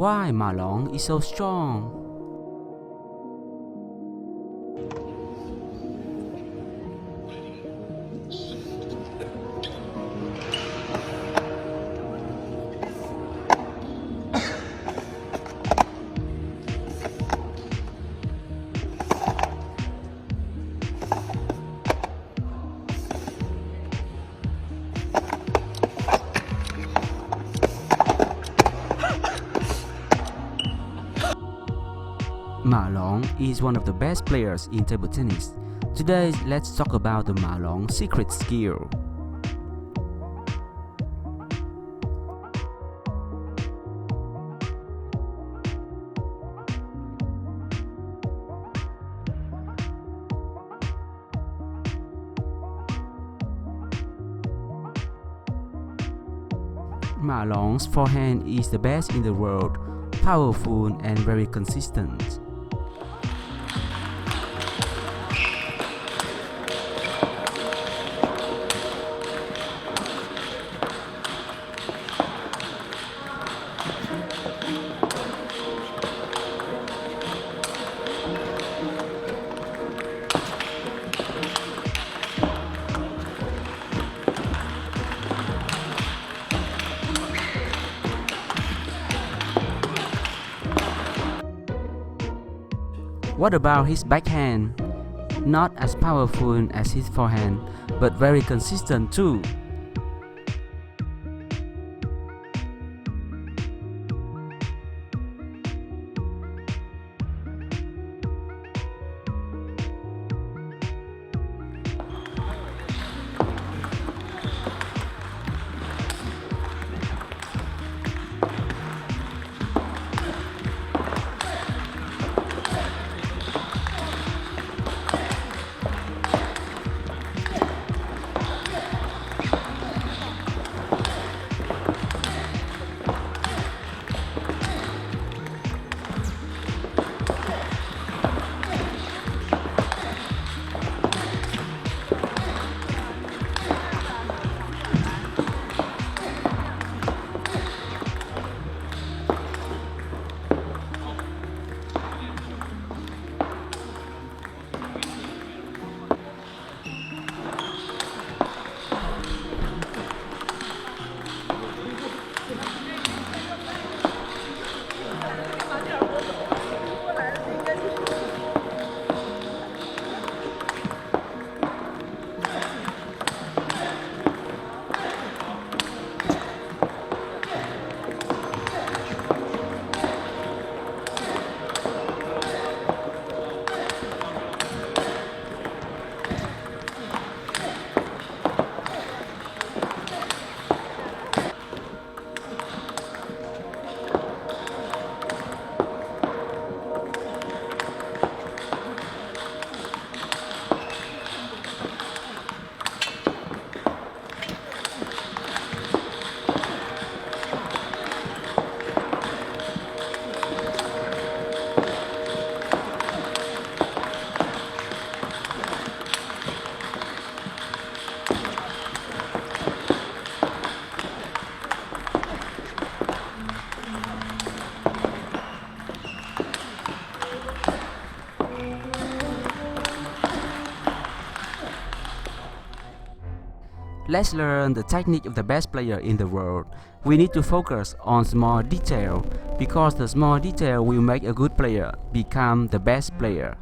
Why Ma Long is so strong? Ma Long is one of the best players in table tennis. Today, let's talk about the Ma Long secret skill. Ma Long's forehand is the best in the world, powerful and very consistent. What about his backhand? Not as powerful as his forehand, but very consistent too. Let's learn the technique of the best player in the world. We need to focus on small detail because the small detail will make a good player become the best player.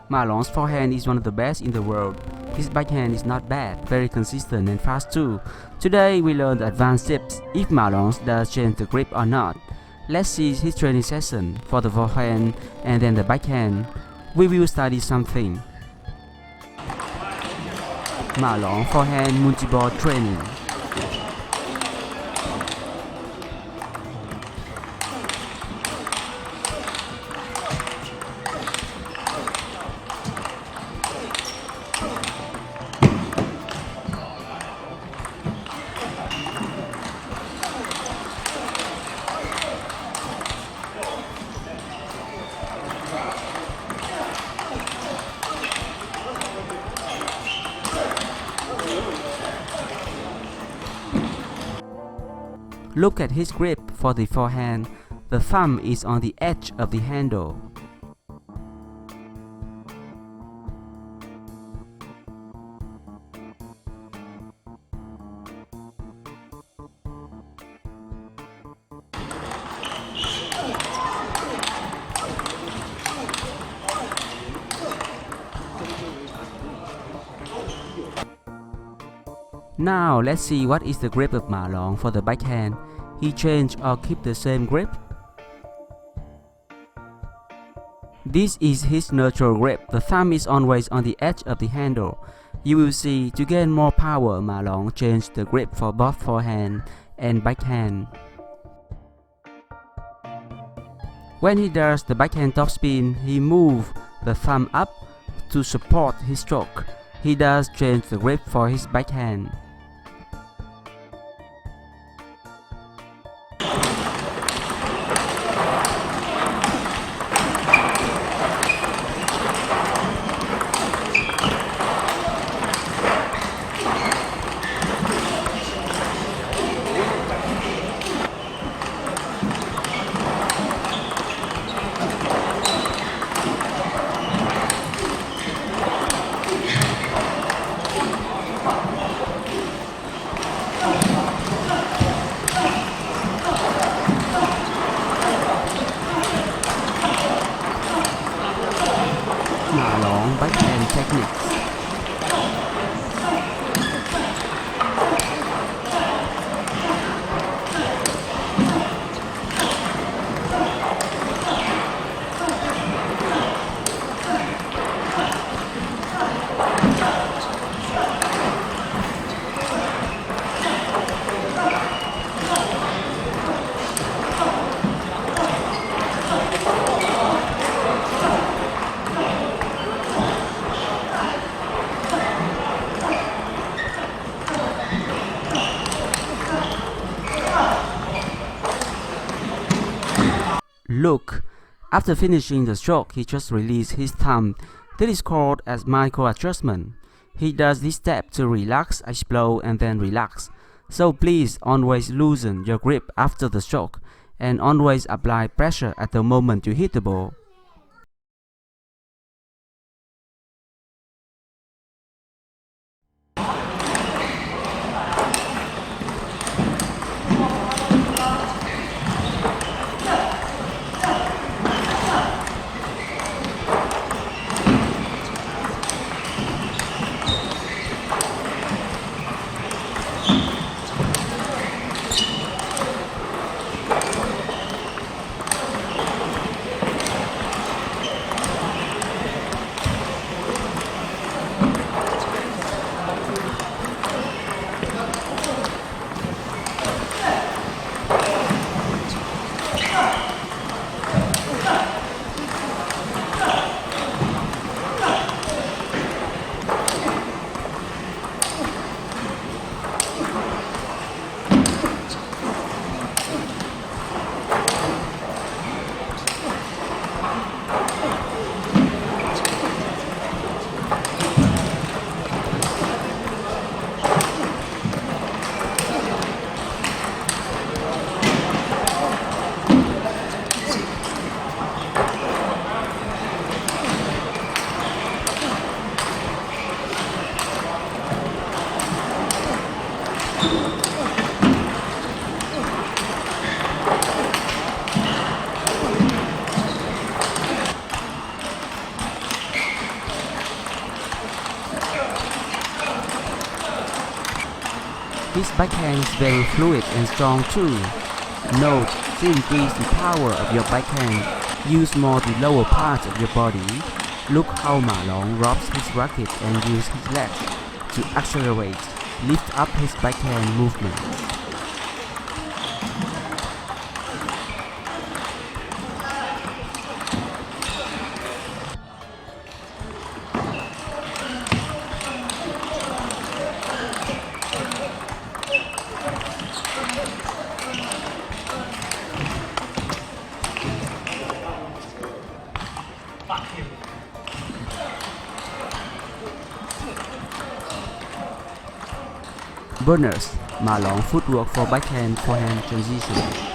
Ma Long's forehand is one of the best in the world. His backhand is not bad, very consistent and fast too. Today we learn the advanced tips if Ma Long does change the grip or not. Let's see his training session for the forehand and then the backhand. We will study something. Ma Long forehand multi-ball training. Look at his grip for the forehand. The thumb is on the edge of the handle. Now let's see what is the grip of Ma Long for the backhand. He change or keep the same grip? This is his neutral grip. The thumb is always on the edge of the handle. You will see, to gain more power, Ma Long changed the grip for both forehand and backhand. When he does the backhand topspin, he moves the thumb up to support his stroke. He does change the grip for his backhand. Ma Long backhand techniques. Look, after finishing the stroke, he just released his thumb. This is called as micro adjustment. He does this step to relax, explode, and then relax. So please always loosen your grip after the stroke, and always apply pressure at the moment you hit the ball. His backhand is very fluid and strong too. Note, to increase the power of your backhand, use more the lower part of your body. Look how Ma Long robs his racket and uses his legs to accelerate, lift up his backhand movement. Bonus: Ma long footwork for backhand forehand transition.